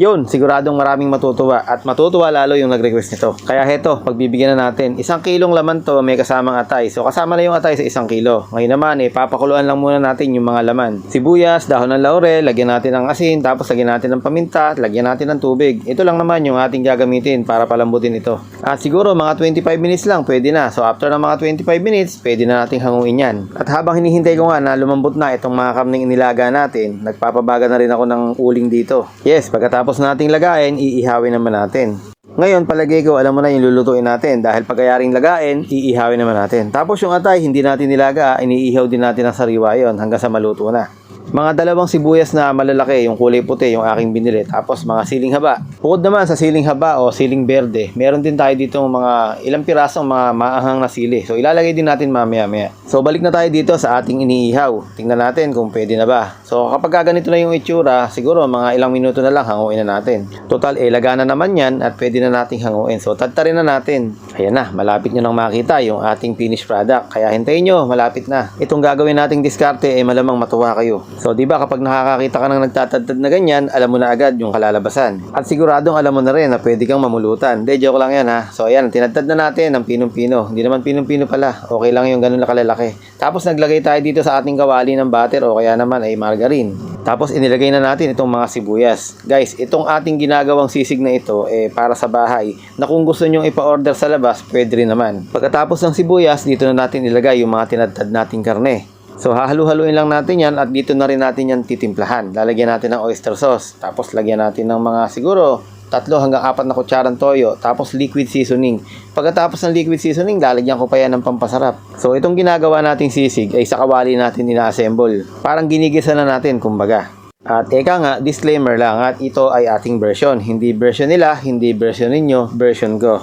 Yun, siguradong maraming matutuwa at matutuwa lalo yung nag-request nito. Kaya heto, pagbibigyan na natin. 1 kilong laman to, may kasamang atay. So kasama na yung atay sa 1 kilo. Ngayon naman, papakuluan lang muna natin yung mga laman. Sibuyas, dahon ng laurel, lagyan natin ng asin, tapos lagyan natin ng paminta, lagyan natin ng tubig. Ito lang naman yung ating gagamitin para palambutin ito. At siguro mga 25 minutes lang, pwede na. So after ng mga 25 minutes, pwede na nating hanguin yan. At habang hinihintay ko nga na lumambot na itong mga karneng inilaga natin, nagpapabaga na rin ako ng uling dito. Yes, pagkatapos nating lagain, iihawin naman natin. Ngayon, palagay ko, alam mo na yung lulutuin natin dahil pagkayaring lagain, iihawin naman natin. Tapos yung atay, hindi natin nilaga, iniihaw din natin ng sariwa yon hanggang sa maluto na. Mga 2 sibuyas na malalaki, yung kulay puti, yung aking binili. Tapos mga siling haba. Bukod naman sa siling haba o siling berde, meron din tayo dito mga ilang pirasong mga maanghang na sili. So ilalagay din natin mamaya-maya. So balik na tayo dito sa ating iniihaw. Tingnan natin kung pwede na ba. So kapag ganito na yung itsura, siguro mga ilang minuto na lang hanguin na natin. Total, lagana naman yan at pwede na nating hanguin. So tadtarin na natin. Ayan na, malapit nyo nang makita yung ating finished product. Kaya hintayin nyo, malapit na. Itong gagawin nating diskarte, malamang matuwa kayo. So, di ba kapag nakakakita ka ng nagtatadtad na ganyan, alam mo na agad yung kalalabasan. At siguradong alam mo na rin na pwede kang mamulutan. De, joke lang yan ha. So, ayan, tinadtad na natin ng pinong-pino. Hindi naman pinong-pino pala. Okay lang yung ganun na kalalaki. Tapos, naglagay tayo dito sa ating kawali ng butter o kaya naman ay margarine. Tapos, inilagay na natin itong mga sibuyas. Guys, itong ating ginagawang sisig na ito, para sa bahay, na kung gusto nyo ipa-order sa labas, pwede rin naman. Pagkatapos ng sibuyas, dito na natin ilagay yung mga tinadtad nating karne. So halu-haluin lang natin yan at dito na rin natin yan titimplahan. Lalagyan natin ng oyster sauce. Tapos lagyan natin ng mga siguro 3 hanggang 4 na kutsarang toyo. Tapos liquid seasoning. Pagkatapos ng liquid seasoning, lalagyan ko pa yan ng pampasarap. So itong ginagawa nating sisig ay sa kawali natin ina-assemble. Parang ginigisa na natin kumbaga. At eka nga, disclaimer lang at ito ay ating version. Hindi version nila, hindi version ninyo, version ko.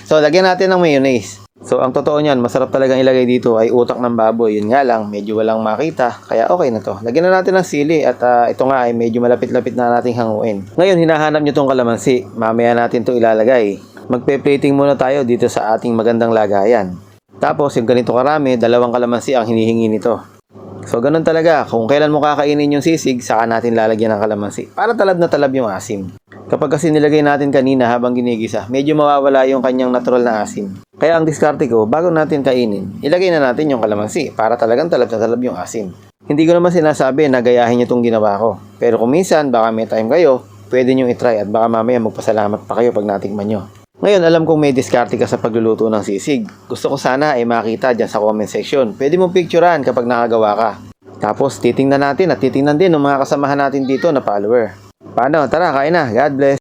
So lagyan natin ng mayonnaise. So, ang totoo niyan, masarap talagang ilagay dito ay utak ng baboy. Yun nga lang, medyo walang makita. Kaya okay na to. Lagyan na natin ng sili at ito nga ay medyo malapit-lapit na nating hanguin. Ngayon, hinahanap nyo tong kalamansi. Mamaya natin to ilalagay. Magpe-plating muna tayo dito sa ating magandang lagayan. Tapos, yung ganito karami, 2 kalamansi ang hinihingi nito. So, ganun talaga. Kung kailan mo kakainin yung sisig, saka natin lalagyan ng kalamansi. Para talab na talab yung asim. Kapag kasi nilagay natin kanina habang ginigisa, medyo mawawala yung kanyang natural na asim. Kaya ang diskarte ko, bago natin kainin, ilagay na natin yung kalamansi para talagang talab na talab yung asim. Hindi ko naman sinasabi na gayahin nyo itong ginawa ko. Pero kung minsan, baka may time kayo, pwede nyo itry at baka mamaya magpasalamat pa kayo pag natikman nyo. Ngayon, alam kong may diskarte ka sa pagluluto ng sisig. Gusto ko sana ay makita dyan sa comment section. Pwede mong picturean kapag nakagawa ka. Tapos, titingnan natin at titingnan din ng mga kasamahan natin dito na follower. Paano? Tara, kain na. God bless.